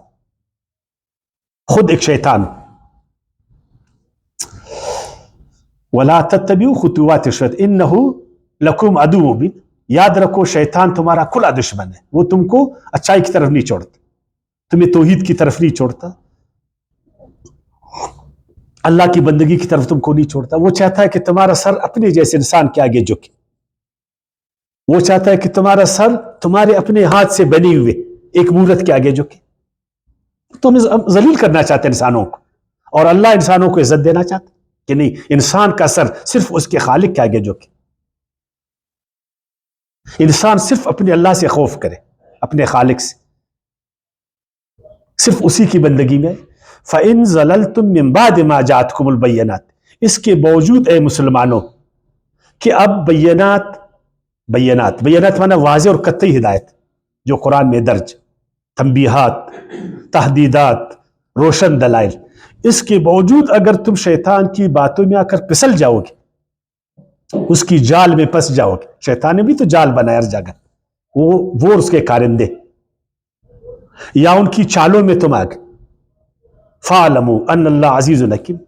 خود ایک شیطان. وَلَا تَتَّبِعُوا خُطُوَاتِ الشَّيْطَانِ إِنَّهُ لَكُمْ عَدُوٌّ مُبِينٌ. یاد رکھو شیطان تمہارا کھلا دشمن ہے، وہ تم کو اچائی کی طرف نہیں چھوڑتا، تمہیں توحید کی طرف نہیں چھوڑتا، اللہ کی بندگی کی طرف تم کو نہیں چھوڑتا. وہ چاہتا ہے کہ تمہارا سر اپنے جیسے انسان کے آگے جھکے. وہ چاہتا ہے کہ تمہارا سر تمہارے اپنے ہاتھ سے بنے ہوئے ایک مورت کے آگے جھکے. تم ذلیل کرنا چاہتے انسانوں کو، اور اللہ انسانوں کو عزت دینا چاہتا کہ نہیں، انسان کا سر صرف اس کے خالق کے آگے جھکے. انسان صرف اپنے اللہ سے خوف کرے، اپنے خالق سے. صرف اسی کی بندگی میں. فَإِن زَلَلْتُم مِّن بَعْدِ مَا جَاءَتْكُمُ الْبَيِّنَاتُ، اس کے باوجود اے مسلمانوں کہ اب بینات معنی واضح اور قطعی ہدایت جو قرآن میں درج، تنبیہات، تحدیدات، روشن دلائل، اس کے باوجود اگر تم شیطان کی باتوں میں آ کر پھسل جاؤ گے، اس کی جال میں پھنس جاؤ گے. شیطان نے بھی تو جال بنایا ہر جگہ، وہ اس کے کارندے، یا ان کی چالوں میں تم آ گئے. فَاعْلَمُوا أَنَّ اللَّهَ عَزِيزٌ حَكِيمٌ،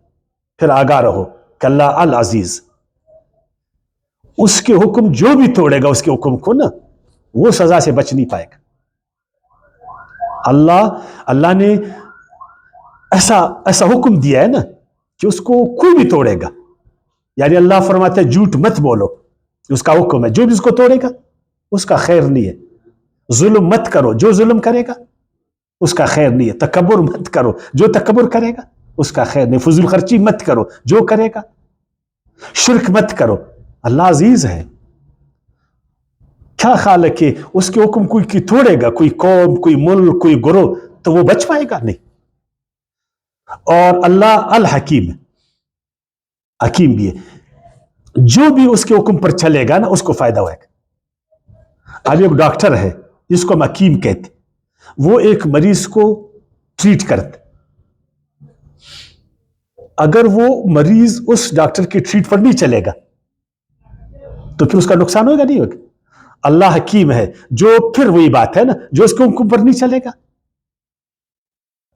پھر آگاہ رہو کہ اللہ العزیز، اس کے حکم جو بھی توڑے گا اس کے حکم کو نا، وہ سزا سے بچ نہیں پائے گا. اللہ نے ایسا حکم دیا ہے نا کہ اس کو کوئی بھی توڑے گا. یعنی اللہ فرماتا ہے جھوٹ مت بولو، اس کا حکم ہے، جو بھی اس کو توڑے گا اس کا خیر نہیں ہے. ظلم مت کرو، جو ظلم کرے گا اس کا خیر نہیں ہے. تکبر مت کرو، جو تکبر کرے گا اس کا خیر نہیں. فضول خرچی مت کرو، جو کرے گا. شرک مت کرو. اللہ عزیز ہے. کیا خیال ہے کہ اس کے حکم کوئی توڑے گا، کوئی قوم، کوئی ملک، کوئی گروہ، تو وہ بچ پائے گا؟ نہیں. اور اللہ الحکیم، حکیم بھی ہے. جو بھی اس کے حکم پر چلے گا نا اس کو فائدہ ہوئے گا. اب ایک ڈاکٹر ہے جس کو ہم حکیم کہتے، وہ ایک مریض کو ٹریٹ کرتے. اگر وہ مریض اس ڈاکٹر کی ٹریٹ پر نہیں چلے گا تو پھر اس کا نقصان ہوگا نہیں ہوگا؟ اللہ حکیم ہے جو پھر وہی بات ہے نا، جو اس کے حکم پر نہیں چلے گا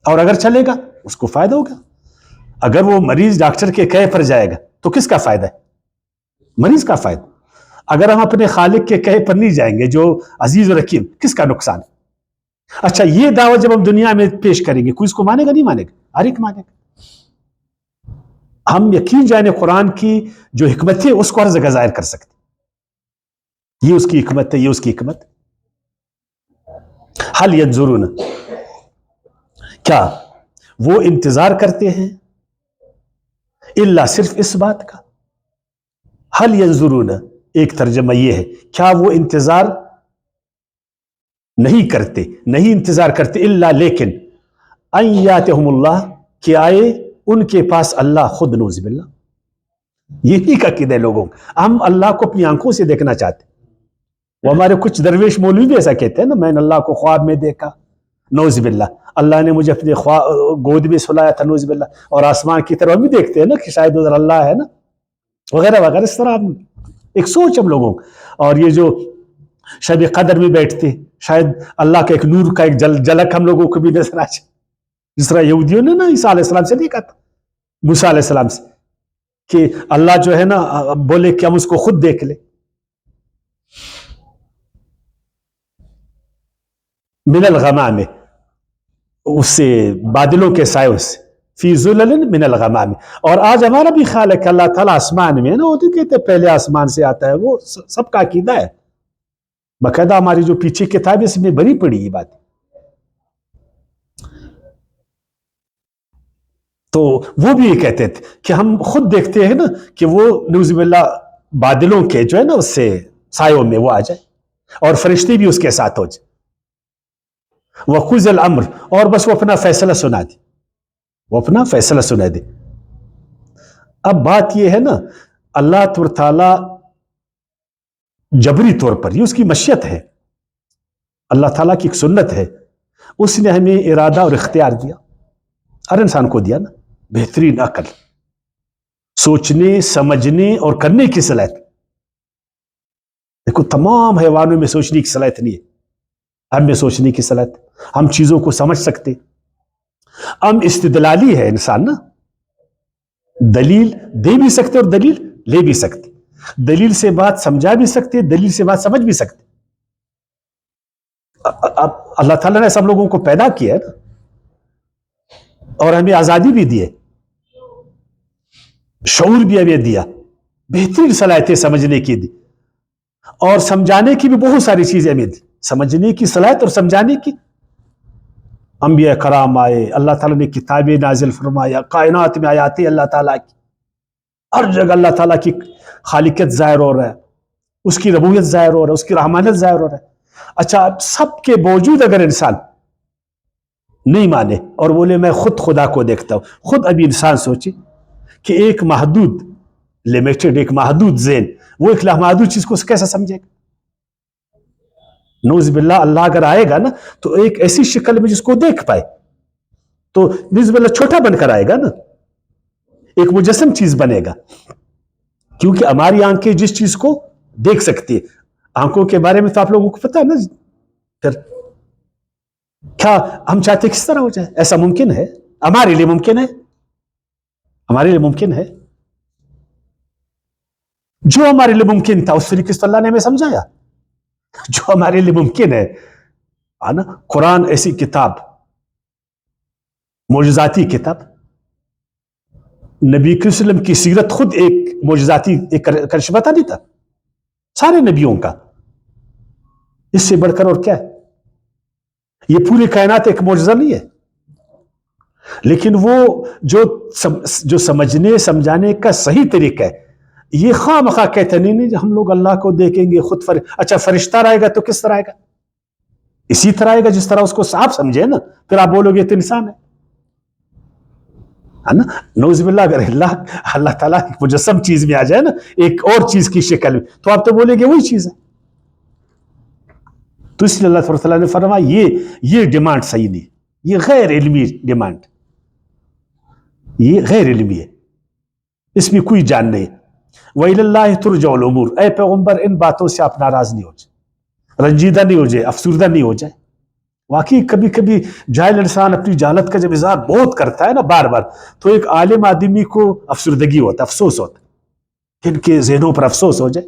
اور اگر چلے گا اس کو فائدہ ہوگا. اگر وہ مریض ڈاکٹر کے کہے پر جائے گا تو کس کا فائدہ ہے؟ مریض کا فائدہ. اگر ہم اپنے خالق کے کہے پر نہیں جائیں گے جو عزیز اور حکیم، کس کا نقصان ہے؟ اچھا، یہ دعوت جب ہم دنیا میں پیش کریں گے، کوئی اس کو مانے گا نہیں مانے گا؟ ہر ایک مانے گا. ہم یقین جانے قرآن کی جو حکمت ہے اس کو ہر جگہ ظاہر کر سکتے. یہ اس کی حکمت ہے، یہ اس کی حکمت. حل ینظرون، کیا وہ انتظار کرتے ہیں الا صرف اس بات کا. حل ینظرون ایک ترجمہ یہ ہے، کیا وہ انتظار نہیں کرتے الا لیکن ان یاتہم اللہ، کہ آئے ان کے پاس اللہ خود. نعوذ باللہ. یہی کا عقیدہ ہے لوگوں. ہم اللہ کو اپنی آنکھوں سے دیکھنا چاہتے. وہ ہمارے کچھ درویش مولوی بھی ایسا کہتے ہیں نا، میں نے اللہ کو خواب میں دیکھا. نعوذ باللہ. اللہ نے مجھے اپنے گود میں سلایا تھا. نعوذ باللہ. اور آسمان کی طرف بھی دیکھتے ہیں نا کہ شاید ادھر اللہ ہے نا، وغیرہ وغیرہ. اس طرح ایک سوچ ہم لوگوں. اور یہ جو شب قدر میں بیٹھتے، شاید اللہ کا ایک نور کا ایک جھلک ہم لوگوں کو بھی نظر آ جائے. جس طرح یہودیوں نے نا عیسیٰ علیہ السلام سے دیکھا تھا، موسیٰ علیہ السلام سے، کہ اللہ جو ہے نا بولے کہ ہم اس کو خود دیکھ لیں. من الغمام، اس سے بادلوں کے سائے سے، فی ظلل من الغمام. اور آج ہمارا بھی خیال ہے کہ اللہ تعالیٰ آسمان میں ہے نا، وہ تو کہتے ہیں پہلے آسمان سے آتا ہے. وہ سب کا عقیدہ ہے. باقاعدہ ہماری جو پیچھے کتاب ہے اس میں بری پڑی یہ بات. تو وہ بھی یہ کہتے تھے کہ ہم خود دیکھتے ہیں نا کہ وہ نعوذ باللہ بادلوں کے جو ہے نا اس سے سایوں میں وہ آ جائے، اور فرشتے بھی اس کے ساتھ ہو جائے. وَقُضِيَ الْأَمْرُ، اور بس وہ اپنا فیصلہ سنا دے، وہ اپنا فیصلہ سنا دے. اب بات یہ ہے نا، اللہ تعالیٰ جبری طور پر، یہ اس کی مشیت ہے، اللہ تعالیٰ کی ایک سنت ہے. اس نے ہمیں ارادہ اور اختیار دیا، ہر انسان کو دیا نا، بہترین عقل، سوچنے سمجھنے اور کرنے کی صلاحیت. دیکھو تمام حیوانوں میں سوچنے کی صلاحیت نہیں ہے، ہم میں سوچنے کی صلاحیت. ہم چیزوں کو سمجھ سکتے. ہم استدلالی ہے انسان نا، دلیل دے بھی سکتے اور دلیل لے بھی سکتے. دلیل سے بات سمجھا بھی سکتے، دلیل سے بات سمجھ بھی سکتے. اب اللہ تعالیٰ نے سب لوگوں کو پیدا کیا ہے نا، اور ہمیں آزادی بھی دی ہے، شعور بھی ہمیں دیا، بہترین صلاحیتیں سمجھنے کی دی، اور سمجھانے کی بھی بہت ساری چیزیں ہمیں دی. سمجھنے کی صلاحیت اور سمجھانے کی. انبیاء کرام آئے، اللہ تعالیٰ نے کتابیں نازل فرمایا، کائنات میں آیاتیں اللہ تعالیٰ کی، ہر جگہ اللہ تعالیٰ کی خالقیت ظاہر ہو رہا ہے، اس کی ربوبیت ظاہر ہو رہا ہے، اس کی رحمانیت ظاہر ہو رہا ہے. اچھا، سب کے باوجود اگر انسان نہیں مانے اور بولے میں خود خدا کو دیکھتا ہوں. خود ابھی انسان سوچے کہ ایک محدود لمیٹڈ، ایک محدود ذہن، وہ ایک محدود چیز کو کیسا سمجھے گا؟ نوز باللہ اللہ اگر آئے گا نا تو ایک ایسی شکل میں جس کو دیکھ پائے تو نوز باللہ چھوٹا بن کر آئے گا نا، ایک مجسم چیز بنے گا. کیونکہ ہماری آنکھیں جس چیز کو دیکھ سکتی ہے، آنکھوں کے بارے میں تو آپ لوگوں کو پتا ہے نا. پھر کیا ہم چاہتے کس طرح ہو جائے؟ ایسا ممکن ہے؟ ہمارے لیے ممکن ہے، ہمارے لیے ممکن ہے. جو ہمارے لیے ممکن تھا اس طریقے سے اللہ نے ہمیں سمجھایا. جو ہمارے لیے ممکن ہے نا. قرآن ایسی کتاب، معجزاتی کتاب، نبی کریم صلی اللہ علیہ وسلم کی سیرت خود ایک معجزاتی ایک کرشمہ نہیں تھا سارے نبیوں کا. اس سے بڑھ کر اور کیا ہے؟ یہ پوری کائنات ایک معجزہ نہیں ہے. لیکن وہ جو سمجھنے سمجھانے کا صحیح طریقہ ہے، یہ خواہ مخواہ کہتے نہیں ہم لوگ اللہ کو دیکھیں گے خود اچھا فرشتہ آئے گا تو کس طرح آئے گا؟ اسی طرح آئے گا جس طرح اس کو آپ سمجھے نا. پھر آپ بولو گے تو انسان ہے نا. نعوذ باللہ اگر اللہ تعالیٰ ایک مجسم چیز میں آ جائے نا، ایک اور چیز کی شکل میں، تو آپ تو بولیں گے وہی چیز ہے. تو اس لیے اللہ تعالیٰ نے فرمایا یہ ڈیمانڈ صحیح نہیں، یہ غیر علمی ڈیمانڈ، یہ غیر علمی ہے، اس میں کوئی جان نہیں. وَإِلَى اللَّهِ تُرْجَعُ الْأُمُورُ. اے پیغمبر ان باتوں سے آپ ناراض نہیں ہو جائے، رنجیدہ نہیں ہو جائے، افسردہ نہیں ہو جائے. واقعی کبھی کبھی جاہل انسان اپنی جہالت کا جب اظہار بہت کرتا ہے نا بار بار، تو ایک عالم آدمی کو افسردگی ہوتا، افسوس ہوتا کہ ان کے ذہنوں پر افسوس ہو جائے.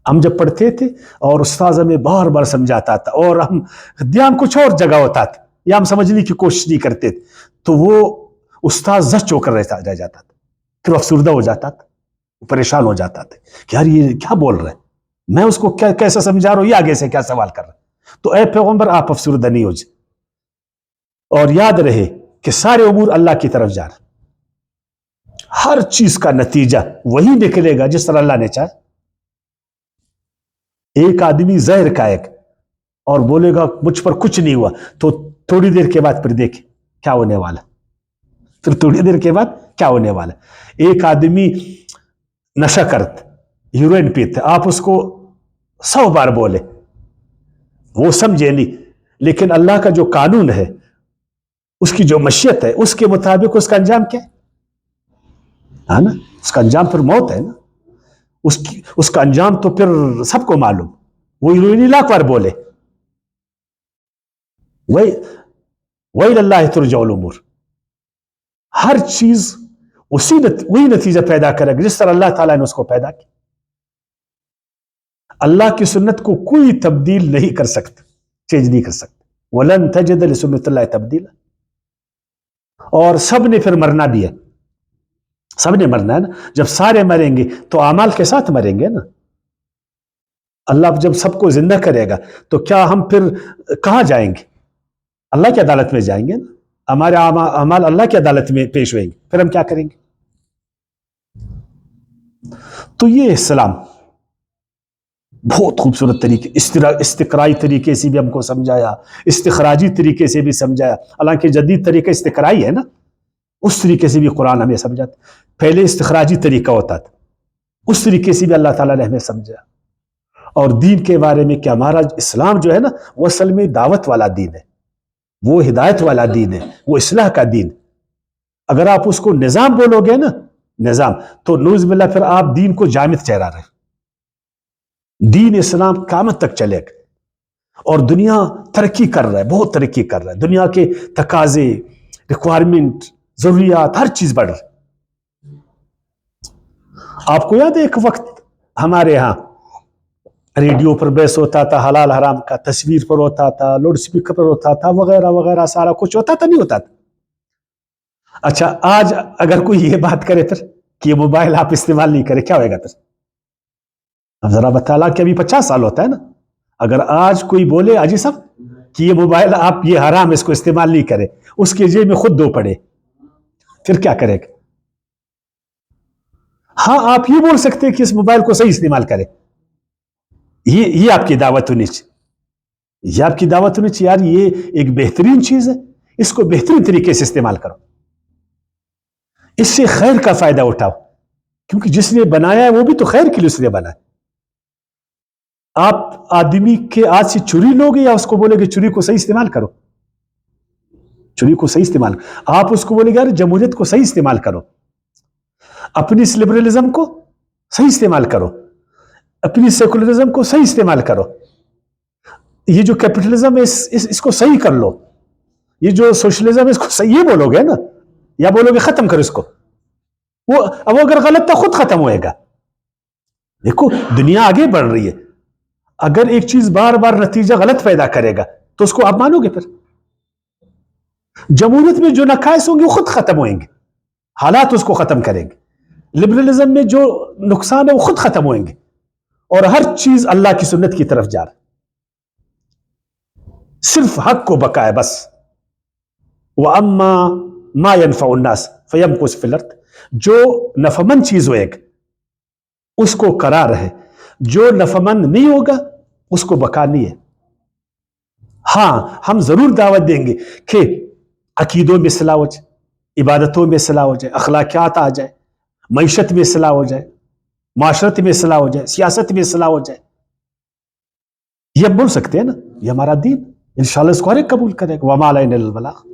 ہم جب پڑھتے تھے اور استاذ ہمیں بار بار سمجھاتا تھا اور ہم دھیان کچھ اور جگہ ہوتا تھا یا ہم سمجھنے کی کوشش نہیں کرتے تھے، تو وہ استاذ زچ ہو کر رہ جاتا تھا، پھر افسردہ ہو جاتا تھا، پریشان ہو جاتا تھا کہ یار یہ کیا بول رہا ہے، میں اس کو کیسا سمجھا رہا ہوں، یہ آگے سے کیا سوال کر رہا ہے. تو اے پیغمبر آپ افسردہ نہیں ہو جائے اور یاد رہے کہ سارے امور اللہ کی طرف جا رہے، ہر چیز کا نتیجہ وہی نکلے گا جس طرح اللہ نے چاہا. ایک آدمی زہر کا ایک اور بولے گا مجھ پر کچھ نہیں ہوا، تو تھوڑی دیر کے بعد پھر دیکھ کیا ہونے والا، پھر تھوڑی دیر کے بعد کیا ہونے والا. ایک آدمی نشہ کرت ہیروئن پیتے، آپ اس کو 100 بار بولے وہ سمجھے نہیں، لیکن اللہ کا جو قانون ہے، اس کی جو مشیت ہے، اس کے مطابق اس کا انجام کیا ہے نا. اس کا انجام پھر موت ہے نا. اس کا انجام تو پھر سب کو معلوم. وہ ہیروئن لاکھ بار بولے وہی اللہ ترجع الامور، ہر چیز وہی نتیجہ پیدا کرے گا جس طرح اللہ تعالیٰ نے اس کو پیدا کیا. اللہ کی سنت کو کوئی تبدیل نہیں کر سکتا، چینج نہیں کر سکتا. وَلَن تَجِدَ لِسُنَّتِ اللَّهِ تَبْدِيلًا. اور سب نے پھر مرنا بھی ہے، سب نے مرنا ہے نا. جب سارے مریں گے تو اعمال کے ساتھ مریں گے نا. اللہ جب سب کو زندہ کرے گا تو کیا ہم پھر کہاں جائیں گے؟ اللہ کی عدالت میں جائیں گے نا. ہمارے اعمال اللہ کی عدالت میں پیش ہوئیں گے، پھر ہم کیا کریں گے؟ تو یہ اسلام بہت خوبصورت طریقے، استقرائی طریقے سے بھی ہم کو سمجھایا، استخراجی طریقے سے بھی سمجھایا. حالانکہ جدید طریقہ استقرائی ہے نا، اس طریقے سے بھی قرآن ہمیں سمجھاتا. پہلے استخراجی طریقہ ہوتا تھا، اس طریقے سے بھی اللہ تعالیٰ نے ہمیں سمجھا. اور دین کے بارے میں کہ ہمارا اسلام جو ہے نا، وہ اصل میں دعوت والا دین ہے، وہ ہدایت والا دین ہے، وہ اصلاح کا دین. اگر آپ اس کو نظام بولو گے نا، نظام، تو نعوذ باللہ پھر آپ دین کو جامد ٹھہرا رہے. دین اسلام قیامت تک چلے گا اور دنیا ترقی کر رہا ہے، بہت ترقی کر رہا ہے. دنیا کے تقاضے، ریکوائرمنٹ، ضروریات، ہر چیز بڑھ رہی. آپ کو یاد ہے ایک وقت ہمارے ہاں ریڈیو پر بحث ہوتا تھا، حلال حرام کا، تصویر پر ہوتا تھا، لاؤڈ اسپیکر پر ہوتا تھا، وغیرہ وغیرہ، سارا کچھ ہوتا تھا، نہیں ہوتا تھا. اچھا آج اگر کوئی یہ بات کرے پھر کہ یہ موبائل آپ استعمال نہیں کرے، کیا ہوئے گا پھر؟ اب ذرا بتالا کہ ابھی 50 سال ہوتا ہے نا. اگر آج کوئی بولے حاجی صاحب کہ یہ موبائل آپ یہ حرام، اس کو استعمال نہیں کرے، اس کے جیب میں خود 2 پڑے، پھر کیا کرے گا؟ ہاں آپ یہ بول سکتے کہ اس موبائل کو صحیح استعمال کرے، یہ آپ کی دعوت ہونی چاہیے. یہ آپ کی دعوت ہونی چاہیے، یار یہ ایک بہترین چیز ہے، اس کو بہترین طریقے سے استعمال کرو، اس سے خیر کا فائدہ اٹھاؤ، کیونکہ جس نے بنایا ہے وہ بھی تو خیر کے لیے اس نے بنایا۔ آپ آدمی کے ہاتھ سے چری لوگے یا اس کو بولے کہ چری کو صحیح استعمال کرو؟ چری کو صحیح استعمال، آپ اس کو بولے گا جمہوریت کو صحیح استعمال کرو، اپنی اس لبرلزم کو صحیح استعمال کرو، اپنی سیکولرزم کو صحیح استعمال کرو، یہ جو کیپٹلزم ہے اس کو صحیح کر لو، یہ جو سوشلزم ہے اس کو صحیح، یہ بولو گے نا، یا بولو گے ختم کرو اس کو؟ وہ اب اگر غلط تھا خود ختم ہوئے گا۔ دیکھو دنیا آگے بڑھ رہی ہے، اگر ایک چیز بار بار نتیجہ غلط پیدا کرے گا تو اس کو آپ مانو گے؟ پھر جمہوریت میں جو نقائص ہوں گے وہ خود ختم ہوئیں گے، حالات اس کو ختم کریں گے۔ لبرلزم میں جو نقصان ہے وہ خود ختم ہوئیں گے، اور ہر چیز اللہ کی سنت کی طرف جا رہا ہے، صرف حق کو بقا ہے بس۔ وَأَمَّا مَا يَنْفَعُ النَّاسَ فَيَمْكُثْ فِي الْأَرْضِ، جو نفعمند چیز ہو ایک اس کو قرار ہے، جو نفعمند نہیں ہوگا اس کو بقا نہیں ہے۔ ہاں ہم ضرور دعوت دیں گے کہ عقیدوں میں اصلاح ہو جائے، عبادتوں میں اصلاح ہو جائے، اخلاقیات آ جائے، معیشت میں اصلاح ہو جائے، معاشرت میں اصلاح ہو جائے، سیاست میں اصلاح ہو جائے، یہ ہم بول سکتے ہیں نا، یہ ہمارا دین، انشاءاللہ اس کو ہر ایک قبول کرے گا۔ وَمَا عَلَيْنَا إِلَّا الْبَلَاغُ۔